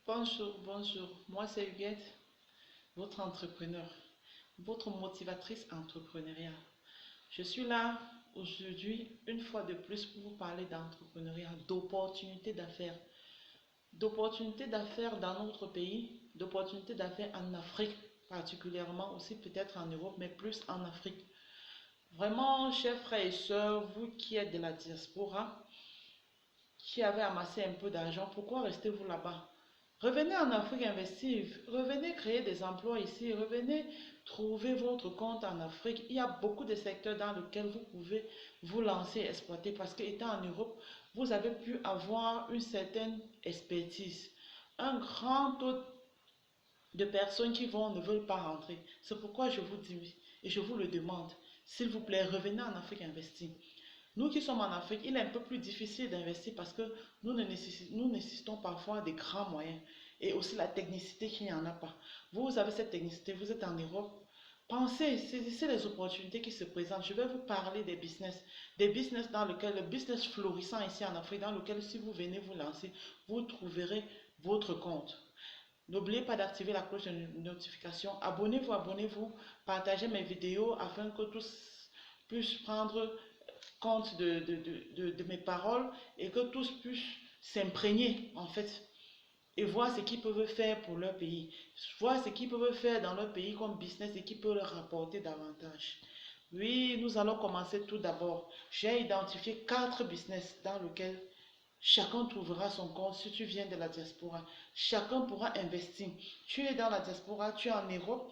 Bonjour, bonjour. Moi, c'est Huguette, votre entrepreneur, votre motivatrice entrepreneuriale. Je suis là aujourd'hui, une fois de plus, pour vous parler d'entrepreneuriat, d'opportunités d'affaires. D'opportunités d'affaires dans notre pays, d'opportunités d'affaires en Afrique, particulièrement aussi peut-être en Europe, mais plus en Afrique. Vraiment, chers frères et sœurs, vous qui êtes de la diaspora, qui avez amassé un peu d'argent, pourquoi restez-vous là-bas? Revenez en Afrique investir, revenez créer des emplois ici, revenez trouver votre compte en Afrique. Il y a beaucoup de secteurs dans lesquels vous pouvez vous lancer, exploiter, parce qu'étant en Europe, vous avez pu avoir une certaine expertise. Un grand taux de personnes qui ne veulent pas rentrer. C'est pourquoi je vous dis et je vous le demande, s'il vous plaît, revenez en Afrique investir. Nous qui sommes en Afrique, il est un peu plus difficile d'investir parce que nous nécessitons parfois des grands moyens et aussi la technicité qu'il n'y en a pas. Vous avez cette technicité, vous êtes en Europe. Pensez, saisissez les opportunités qui se présentent. Je vais vous parler des business dans lesquels, le business florissant ici en Afrique, dans lequel si vous venez vous lancer, vous trouverez votre compte. N'oubliez pas d'activer la cloche de notification. Abonnez-vous, abonnez-vous, partagez mes vidéos afin que tous puissent prendre compte de mes paroles et que tous puissent s'imprégner en fait et voir ce qu'ils peuvent faire pour leur pays, voir ce qu'ils peuvent faire dans leur pays comme business et qui peut leur rapporter davantage. Oui, nous allons commencer tout d'abord. J'ai identifié 4 business dans lesquels chacun trouvera son compte si tu viens de la diaspora. Chacun pourra investir. Tu es dans la diaspora, tu es en Europe,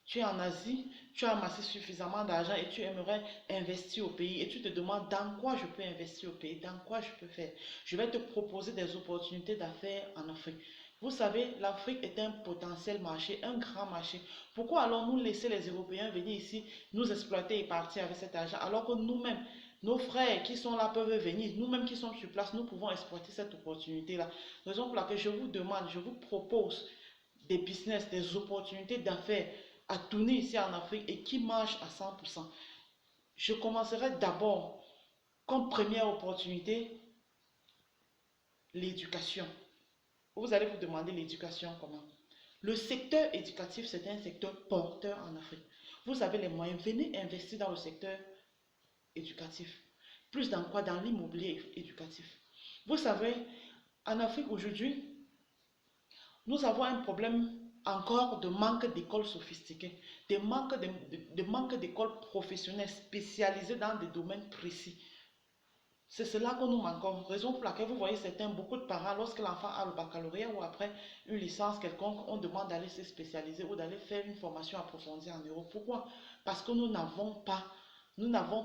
tu es en Asie, tu as amassé suffisamment d'argent et tu aimerais investir au pays et tu te demandes dans quoi je peux investir au pays, dans quoi je peux faire. Je vais te proposer des opportunités d'affaires en Afrique. Vous savez, l'Afrique est un potentiel marché, un grand marché. Pourquoi allons-nous laisser les Européens venir ici, nous exploiter et partir avec cet argent, alors que nous-mêmes, nos frères qui sont là peuvent venir, nous-mêmes qui sommes sur place, nous pouvons exploiter cette opportunité-là. Raison pour laquelle je vous demande, je vous propose des business, des opportunités d'affaires à tourner ici en Afrique et qui marchent à 100%. Je commencerai d'abord, comme première opportunité, l'éducation. Vous allez vous demander l'éducation comment? Le secteur éducatif, c'est un secteur porteur en Afrique. Vous avez les moyens, venez investir dans le secteur éducatif. Plus dans quoi? Dans l'immobilier éducatif. Vous savez, en Afrique aujourd'hui, nous avons un problème encore de manque d'écoles sophistiquées, de manque d'écoles professionnelles spécialisées dans des domaines précis. C'est cela que nous manquons. Raison pour laquelle vous voyez beaucoup de parents, lorsque l'enfant a le baccalauréat ou après une licence quelconque, on demande d'aller se spécialiser ou d'aller faire une formation approfondie en Europe. Pourquoi? Parce que nous n'avons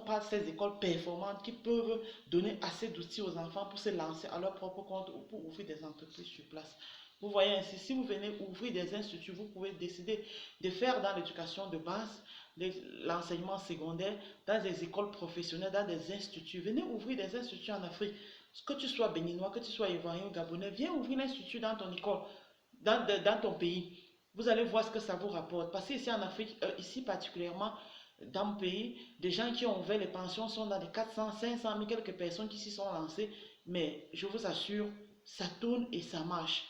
pas ces écoles performantes qui peuvent donner assez d'outils aux enfants pour se lancer à leur propre compte ou pour ouvrir des entreprises sur place. Vous voyez ainsi, si vous venez ouvrir des instituts, vous pouvez décider de faire dans l'éducation de base, l'enseignement secondaire, dans des écoles professionnelles, dans des instituts. Venez ouvrir des instituts en Afrique. Que tu sois béninois, que tu sois ivoirien ou gabonais, viens ouvrir l'institut dans ton école, dans ton pays. Vous allez voir ce que ça vous rapporte. Parce qu'ici en Afrique, ici particulièrement, dans mon pays, des gens qui ont ouvert les pensions sont dans les 400, 500 000 quelques personnes qui s'y sont lancées. Mais je vous assure, ça tourne et ça marche.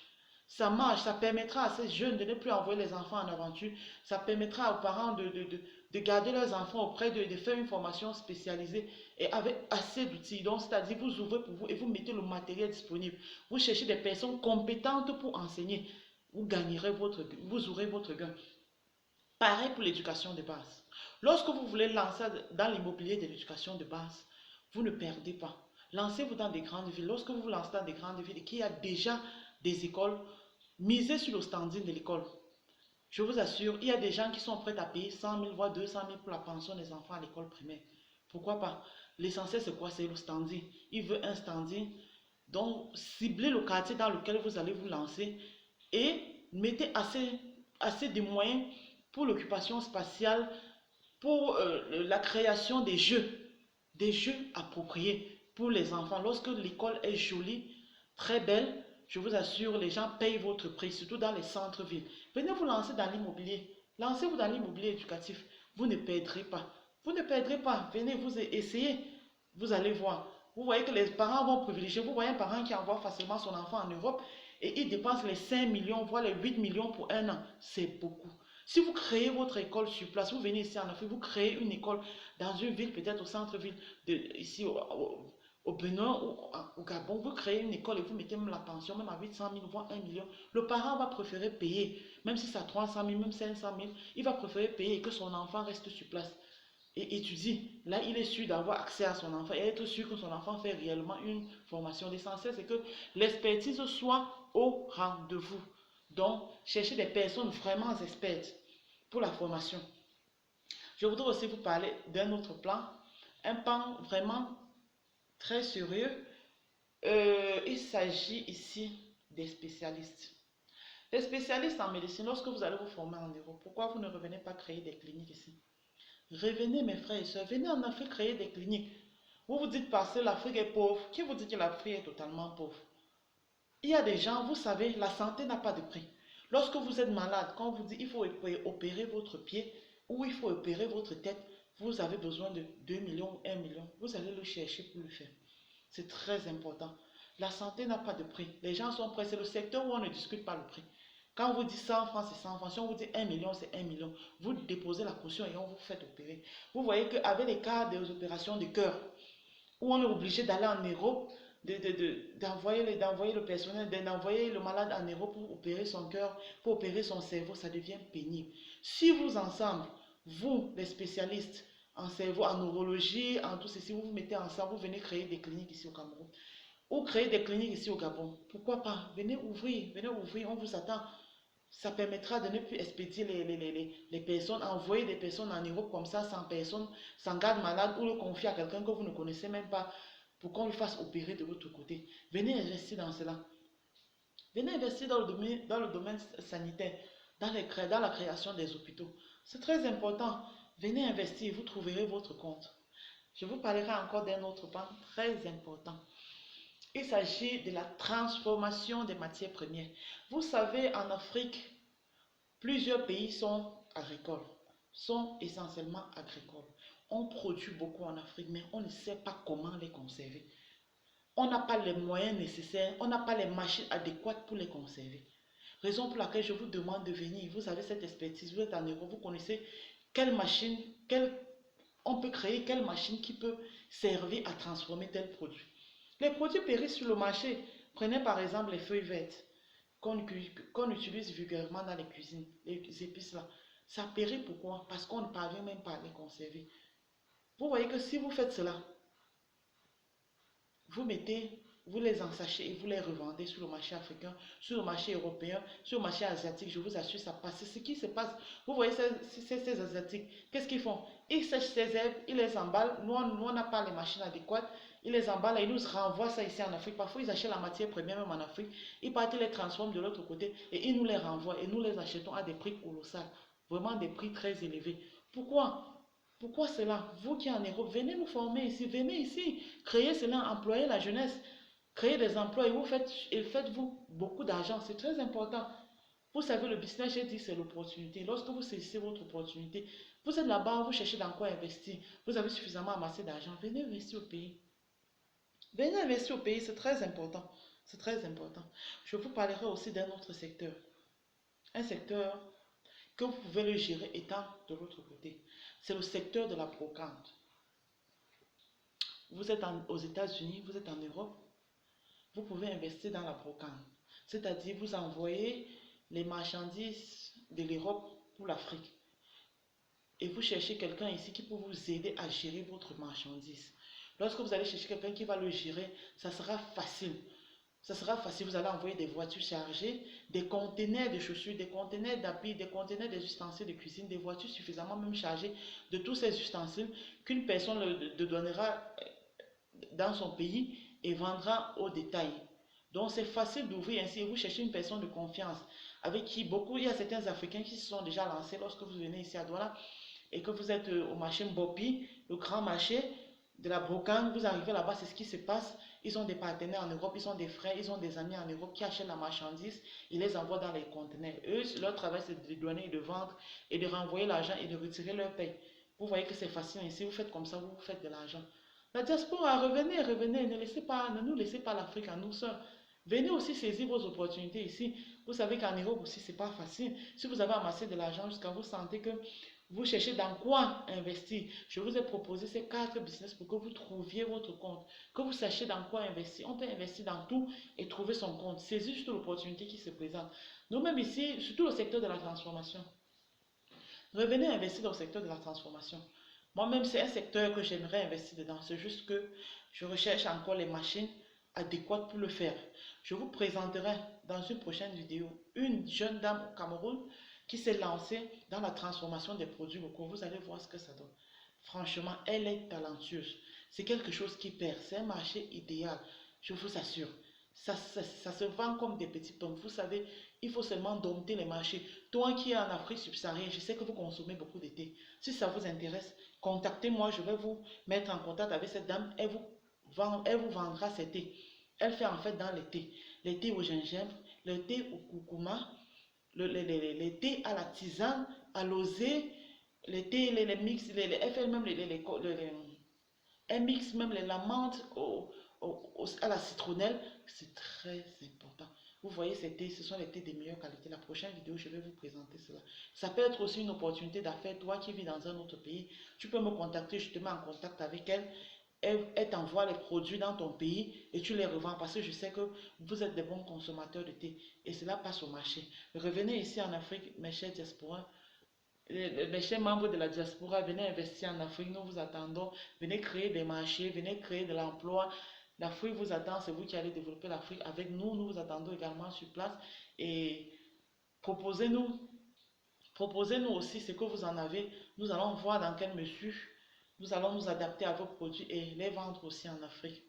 Ça marche, ça permettra à ces jeunes de ne plus envoyer les enfants en aventure. Ça permettra aux parents de garder leurs enfants auprès d'eux, de faire une formation spécialisée et avec assez d'outils. Donc, c'est-à-dire, vous ouvrez pour vous et vous mettez le matériel disponible. Vous cherchez des personnes compétentes pour enseigner. Vous aurez votre gain. Pareil pour l'éducation de base. Lorsque vous voulez lancer dans l'immobilier de l'éducation de base, vous ne perdez pas. Lancez-vous dans des grandes villes. Lorsque vous vous lancez dans des grandes villes et qu'il y a déjà des écoles, misez sur le standing de l'école. Je vous assure, il y a des gens qui sont prêts à payer 100 000 voire 200 000 pour la pension des enfants à l'école primaire. Pourquoi pas? L'essentiel c'est quoi? C'est le standing. Il veut un standing. Donc, ciblez le quartier dans lequel vous allez vous lancer et mettez assez de moyens pour l'occupation spatiale, pour la création des jeux appropriés pour les enfants. Lorsque l'école est jolie, très belle, je vous assure, les gens payent votre prix, surtout dans les centres-villes. Venez vous lancer dans l'immobilier. Lancez-vous dans l'immobilier éducatif. Vous ne perdrez pas. Vous ne perdrez pas. Venez vous essayer. Vous allez voir. Vous voyez que les parents vont privilégier. Vous voyez un parent qui envoie facilement son enfant en Europe et il dépense les 5 millions, voire les 8 millions pour un an. C'est beaucoup. Si vous créez votre école sur place, vous venez ici en Afrique, vous créez une école dans une ville, peut-être au centre-ville, ici au Bénin ou au Gabon, vous créez une école et vous mettez même la pension, même à 800 000, voire 1 million. Le parent va préférer payer, même si c'est à 300 000, même 500 000, il va préférer payer et que son enfant reste sur place et étudie. Là, il est sûr d'avoir accès à son enfant et être sûr que son enfant fait réellement une formation. L'essentiel, c'est que l'expertise soit au rendez-vous. Donc, cherchez des personnes vraiment expertes pour la formation. Je voudrais aussi vous parler d'un autre plan, un plan vraiment très sérieux. Il s'agit ici des spécialistes. Les spécialistes en médecine, lorsque vous allez vous former en Europe, pourquoi vous ne revenez pas créer des cliniques ici? Revenez mes frères et soeurs, venez en Afrique créer des cliniques. Vous vous dites parce que l'Afrique est pauvre. Qui vous dit que l'Afrique est totalement pauvre? Il y a des gens, vous savez, la santé n'a pas de prix. Lorsque vous êtes malade, quand on vous dit il faut opérer votre pied ou il faut opérer votre tête, vous avez besoin de 2 millions ou 1 million. Vous allez le chercher pour le faire. C'est très important. La santé n'a pas de prix. Les gens sont prêts. C'est le secteur où on ne discute pas le prix. Quand on vous dit 100 francs, c'est 100 francs. Si on vous dit 1 million, c'est 1 million. Vous déposez la caution et on vous fait opérer. Vous voyez qu'avec les cas des opérations de cœur, où on est obligé d'aller en Europe, d'envoyer le personnel, d'envoyer le malade en Europe pour opérer son cœur, pour opérer son cerveau, ça devient pénible. Si vous ensemble, vous les spécialistes en cerveau, en neurologie, en tout ceci, vous vous mettez ensemble, vous venez créer des cliniques ici au Cameroun, ou créer des cliniques ici au Gabon, pourquoi pas? Venez ouvrir, on vous attend. Ça permettra de ne plus expédier les personnes, envoyer des personnes en Europe comme ça, sans personne, sans garde malade, ou le confier à quelqu'un que vous ne connaissez même pas pour qu'on le fasse opérer de l'autre côté. Venez investir dans cela. Venez investir dans le domaine sanitaire, dans la création des hôpitaux. C'est très important. Venez investir, vous trouverez votre compte. Je vous parlerai encore d'un autre point très important. Il s'agit de la transformation des matières premières. Vous savez, en Afrique, plusieurs pays sont agricoles, sont essentiellement agricoles. On produit beaucoup en Afrique, mais on ne sait pas comment les conserver. On n'a pas les moyens nécessaires, on n'a pas les machines adéquates pour les conserver. Raison pour laquelle je vous demande de venir. Vous avez cette expertise, vous êtes en Europe, vous connaissez quelle machine, on peut créer quelle machine qui peut servir à transformer tel produit. Les produits périssent sur le marché. Prenez par exemple les feuilles vertes qu'on utilise vulgairement dans les cuisines, les épices là. Ça périt pourquoi? Parce qu'on ne parvient même pas à les conserver. Vous voyez que si vous faites cela, vous les ensachez et vous les revendez sur le marché africain, sur le marché européen, sur le marché asiatique. Je vous assure, ça passe. C'est ce qui se passe. Vous voyez ces Asiatiques, qu'est-ce qu'ils font? Ils sèchent ces herbes, ils les emballent. Nous, on n'a pas les machines adéquates. Ils les emballent et ils nous renvoient ça ici en Afrique. Parfois, ils achètent la matière première même en Afrique. Ils partent, ils les transforment de l'autre côté et ils nous les renvoient. Et nous les achetons à des prix colossaux. Vraiment des prix très élevés. Pourquoi? Pourquoi cela? Vous qui êtes en Europe, venez nous former ici, venez ici, créez cela, employez la jeunesse, créez des emplois et faites-vous beaucoup d'argent, c'est très important. Vous savez, le business, j'ai dit, c'est l'opportunité. Lorsque vous saisissez votre opportunité, vous êtes là-bas, vous cherchez dans quoi investir, vous avez suffisamment amassé d'argent, venez investir au pays. Venez investir au pays, c'est très important. C'est très important. Je vous parlerai aussi d'un autre secteur. Un secteur que vous pouvez le gérer étant de l'autre côté. C'est le secteur de la brocante. Vous êtes aux États-Unis, vous êtes en Europe, vous pouvez investir dans la brocante. C'est-à-dire, vous envoyez les marchandises de l'Europe pour l'Afrique. Et vous cherchez quelqu'un ici qui peut vous aider à gérer votre marchandise. Lorsque vous allez chercher quelqu'un qui va le gérer, ça sera facile. Ça sera facile, vous allez envoyer des voitures chargées, des conteneurs de chaussures, des conteneurs d'habits, des conteneurs des ustensiles de cuisine, des voitures suffisamment même chargées de tous ces ustensiles qu'une personne le donnera dans son pays et vendra au détail. Donc c'est facile d'ouvrir ainsi et vous cherchez une personne de confiance avec qui il y a certains Africains qui se sont déjà lancés lorsque vous venez ici à Douala et que vous êtes au marché Mbopi, le grand marché de la brocante, vous arrivez là-bas, c'est ce qui se passe. Ils ont des partenaires en Europe, ils ont des frères, ils ont des amis en Europe qui achètent la marchandise, ils les envoient dans les conteneurs. Eux, leur travail, c'est de donner et de vendre et de renvoyer l'argent et de retirer leur paye. Vous voyez que c'est facile ici, vous faites comme ça, vous faites de l'argent. La diaspora, revenez, revenez, ne nous laissez pas l'Afrique à nous seuls. Venez aussi saisir vos opportunités ici. Vous savez qu'en Europe aussi, c'est pas facile. Si vous avez amassé de l'argent jusqu'à vous sentez que vous cherchez dans quoi investir, je vous ai proposé ces 4 business pour que vous trouviez votre compte, que vous sachiez dans quoi investir. On peut investir dans tout et trouver son compte. Saisir juste l'opportunité qui se présente. Nous-mêmes ici, surtout le secteur de la transformation. Revenez investir dans le secteur de la transformation. Moi-même, c'est un secteur que j'aimerais investir dedans. C'est juste que je recherche encore les machines adéquates pour le faire. Je vous présenterai dans une prochaine vidéo une jeune dame au Cameroun qui s'est lancée dans la transformation des produits locaux. Vous allez voir ce que ça donne. Franchement, elle est talentueuse. C'est quelque chose qui perd. C'est un marché idéal, je vous assure. Ça se vend comme des petits pommes. Vous savez, il faut seulement dompter les marchés. Toi qui es en Afrique subsaharienne, je sais que vous consommez beaucoup de thé. Si ça vous intéresse, contactez-moi. Je vais vous mettre en contact avec cette dame. Elle vous vendra ses thés. Elle fait en fait dans les thés. Les thés au gingembre, le thé au curcuma, les thés à la tisane, à l'osée, les thés, les mix, elle fait même elle mixe même la menthe à la citronnelle. C'est très important. Vous voyez, ces thés, ce sont les thés de meilleure qualité. La prochaine vidéo, je vais vous présenter cela. Ça peut être aussi une opportunité d'affaires. Toi qui vis dans un autre pays, tu peux me contacter, je te mets en contact avec elle. Elle t'envoie les produits dans ton pays et tu les revends parce que je sais que vous êtes des bons consommateurs de thé et cela passe au marché. Revenez ici en Afrique, mes chers diasporas. Les chers membres de la diaspora, venez investir en Afrique, nous vous attendons. Venez créer des marchés, venez créer de l'emploi. L'Afrique vous attend, c'est vous qui allez développer l'Afrique avec nous. Nous vous attendons également sur place. Et proposez-nous, proposez-nous aussi ce que vous en avez. Nous allons voir dans quelle mesure nous allons nous adapter à vos produits et les vendre aussi en Afrique.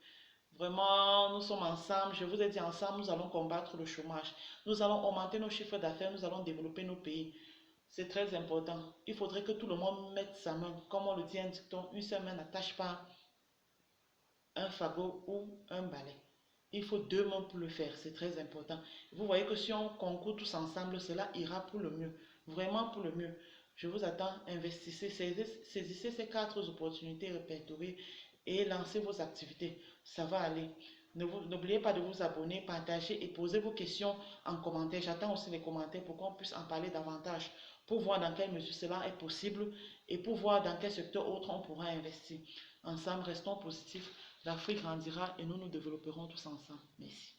Vraiment, nous sommes ensemble. Je vous ai dit ensemble, nous allons combattre le chômage. Nous allons augmenter nos chiffres d'affaires, nous allons développer nos pays. C'est très important. Il faudrait que tout le monde mette sa main. Comme on le dit un dicton, une seule main n'attache pas un fagot ou un balai. Il faut 2 mains pour le faire. C'est très important. Vous voyez que si on concourt tous ensemble, cela ira pour le mieux. Vraiment pour le mieux. Je vous attends. Investissez, saisissez ces 4 opportunités répertoriées et lancez vos activités. Ça va aller. N'oubliez pas de vous abonner, partager et poser vos questions en commentaire. J'attends aussi les commentaires pour qu'on puisse en parler davantage, pour voir dans quelle mesure cela est possible et pour voir dans quel secteur autre on pourra investir. Ensemble, restons positifs. L'Afrique grandira et nous nous développerons tous ensemble. Merci.